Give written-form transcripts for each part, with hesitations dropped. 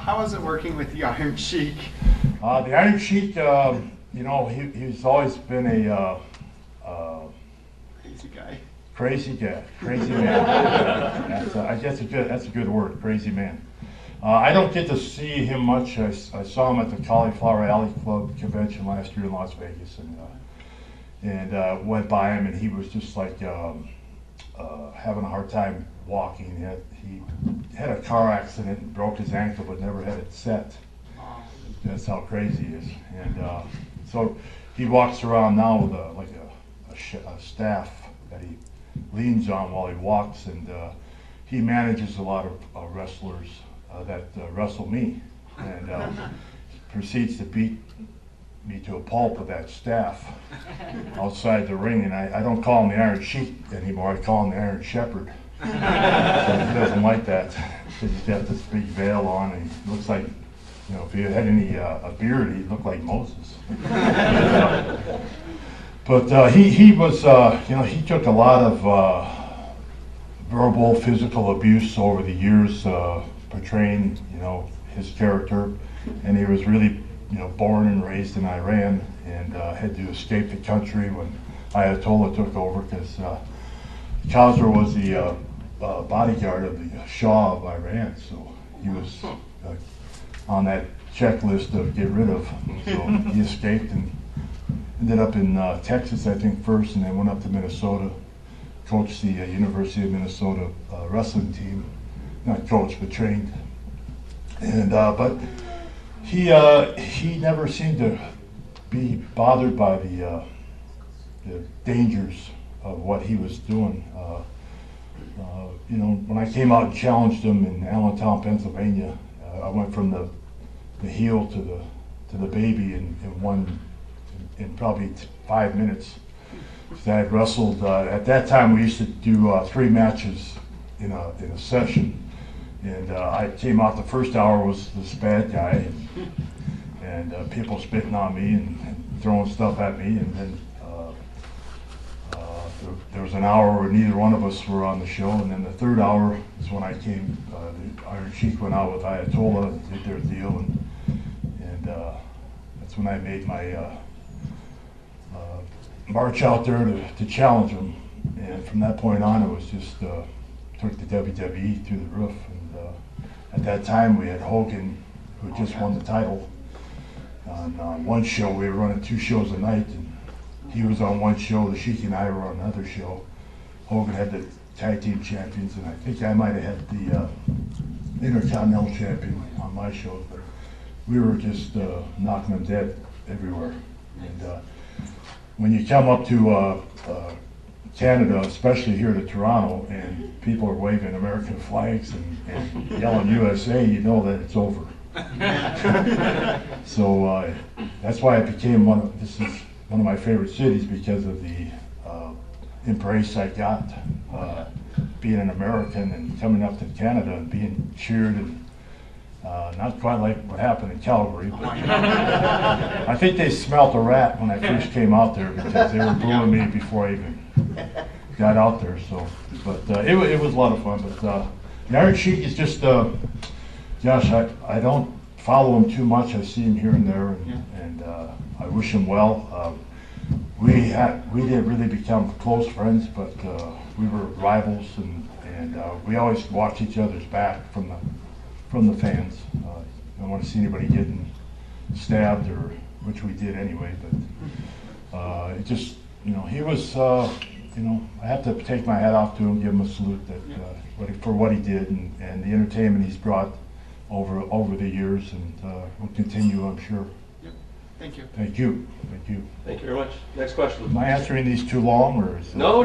How was it working with the Iron Sheik? The Iron Sheik, you know, he's always been a Crazy guy. Crazy guy, crazy man. I guess that's a good word, crazy man. I don't get to see him much. I saw him at the Cauliflower Alley Club convention last year in Las Vegas, and went by him, and he was just like having a hard time walking. He had a car accident and broke his ankle, but never had it set. That's how crazy he is. And so he walks around now with a staff that he leans on while he walks, and he manages a lot of wrestlers that wrestle me, and proceeds to beat me to a pulp with that staff outside the ring. And I don't call him the Iron Sheik anymore, I call him the Iron Shepherd. So he doesn't like that, because he's got this big veil on, and he looks like, you know, if he had any a beard, he'd look like Moses. But he was, you know, he took a lot of verbal, physical abuse over the years, portraying, you know, his character. And he was really, you know, born and raised in Iran, and had to escape the country when Ayatollah took over, because Khosrow was the bodyguard of the Shah of Iran, so he was on that checklist of get rid of. So he escaped and ended up in Texas, I think, first, and then went up to Minnesota, coached the University of Minnesota wrestling team. Not coached, but trained. And but he never seemed to be bothered by the dangers of what he was doing. You know, when I came out and challenged him in Allentown, Pennsylvania, I went from the heel to the baby in probably 5 minutes. So I had wrestled, at that time we used to do 3 matches in a session. And I came out, the first hour was this bad guy, and people spitting on me and throwing stuff at me. And then there was an hour where neither one of us were on the show. And then the third hour is when I came, the Iron Sheik went out with Ayatollah and did their deal. And that's when I made my march out there to challenge him. And from that point on, it was just took the WWE through the roof. And at that time, we had Hogan, who had just won the title. On one show, we were running 2 shows a night, and he was on one show, the Sheik and I were on another show. Hogan had the tag team champions, and I think I might have had the Intercontinental champion on my show, but we were just knocking them dead everywhere. And when you come up to Canada, especially here to Toronto, and people are waving American flags and yelling USA, you know that it's over. So that's why it became this is one of my favorite cities, because of the embrace I got being an American and coming up to Canada and being cheered, and not quite like what happened in Calgary, but I think they smelt a rat when I first came out there, because they were booing me before I even got out there. So, but it was a lot of fun. But the Iron Sheik is just, Josh, I don't follow him too much. I see him here and there, and I wish him well. We didn't really become close friends, but we were rivals, and we always watched each other's back from the fans. I don't want to see anybody getting stabbed, or which we did anyway. But it just, you know, he was, you know, I have to take my hat off to him, give him a salute for what he did, and the entertainment he's brought over the years, and will continue, I'm sure. Yep. Thank you. Thank you. Thank you. Thank you very much. Next question. Am I answering these too long, or is No,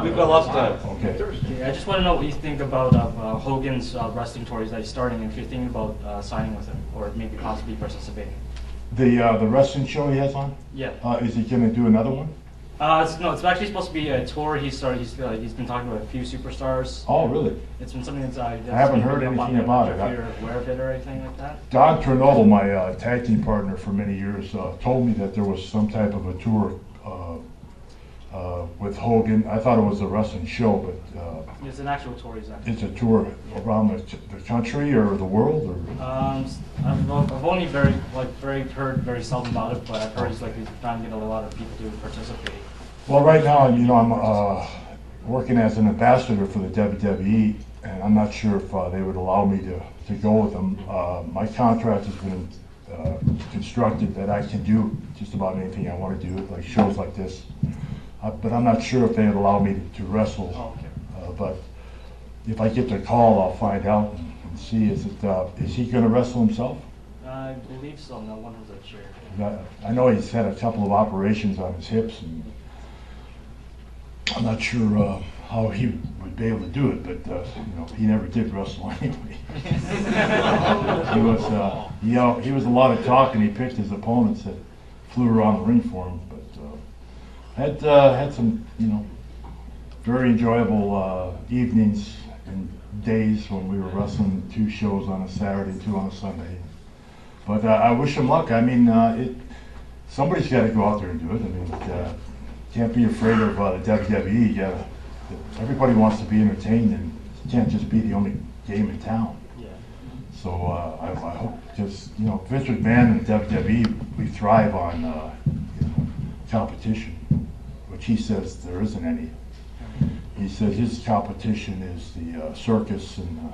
we've got lots of time. Okay. Yeah, I just want to know what you think about Hogan's wrestling tours that he's starting, and if you're thinking about signing with him, or maybe possibly participating. The wrestling show he has on? Yeah. Is he going to do another one? It's actually supposed to be a tour. He's been talking about a few superstars. Oh, really? It's been something that's I haven't heard anything about it. If you're aware of it or anything like that. Don Trinodal, my tag team partner for many years, told me that there was some type of a tour with Hogan. I thought it was a wrestling show, but It's an actual tour he's actually. it's a tour around the country or the world, or? I've only heard very seldom about it, but I've heard he's trying to get a lot of people to participate. Well, right now, I'm working as an ambassador for the WWE, and I'm not sure if they would allow me to go with them. My contract has been constructed that I can do just about anything I want to do, like shows like this. But I'm not sure if they would allow me to wrestle. Oh, okay. But if I get the call, I'll find out and see. Is he going to wrestle himself? I believe so. No one has a chair. I know he's had a couple of operations on his hips, and I'm not sure how he would be able to do it. But he never did wrestle anyway. He was a lot of talk, and he picked his opponents that flew around the ring for him. But had some very enjoyable evenings and days when we were wrestling 2 shows on a Saturday, 2 on a Sunday. But I wish him luck. I mean, somebody's got to go out there and do it. I mean, can't be afraid of the WWE. Everybody wants to be entertained, and it can't just be the only game in town. Yeah. So I hope, because Vince McMahon and WWE, we thrive on competition, which he says there isn't any. He says his competition is the circus and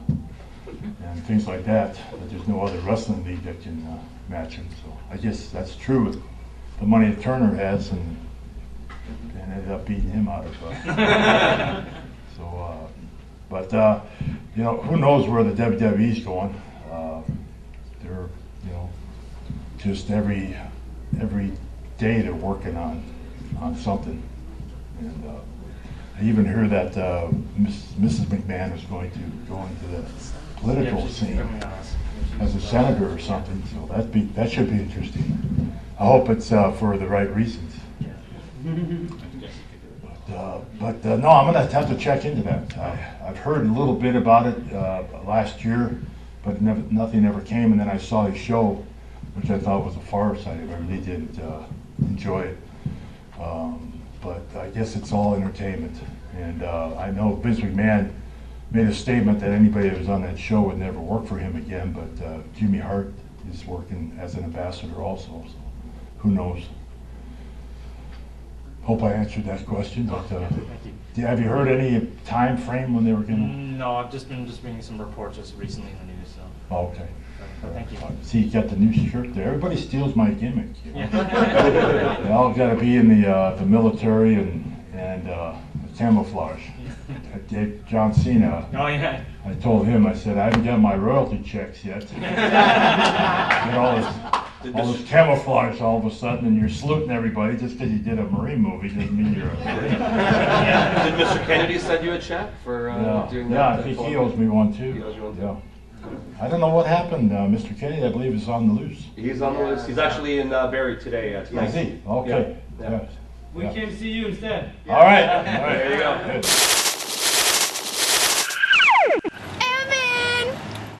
things like that. That there's no other wrestling league that can match him. So I guess that's true with the money that Turner has, and ended up beating him out of. Who knows where the WWE's going? They're just every day they're working on something. And I even heard that Mrs. McMahon is going to go into the political scene as a senator or something. So that should be interesting. I hope it's for the right reasons. But no, I'm going to have to check into that. I've heard a little bit about it last year, but nothing ever came. And then I saw his show, which I thought was a farce. I really didn't enjoy it. But I guess it's all entertainment. And I know Vince McMahon made a statement that anybody that was on that show would never work for him again, but Jimmy Hart is working as an ambassador also, so who knows. Hope I answered that question, but Thank you. have you heard any time frame when they were going to? No, I've just been reading some reports just recently in the news. So. Oh, okay. But thank you. See, you got the new shirt there. Everybody steals my gimmick. Yeah. They all got to be in the military and camouflage. John Cena. Oh yeah. I told him, I said, I haven't got my royalty checks yet. Get all this camouflage all of a sudden, and you're saluting everybody just because you did a Marine movie doesn't mean you're a Marine. Did Mr. Kennedy send you a check for doing that? Yeah, I think he owes me one too. He owes you one too? Yeah. I don't know what happened. Mr. Kennedy, I believe, is on the loose. He's on the list. He's actually in Barrie today. Is he? Okay. Yeah. Yeah. We came to see you instead. All right. There you go. Good.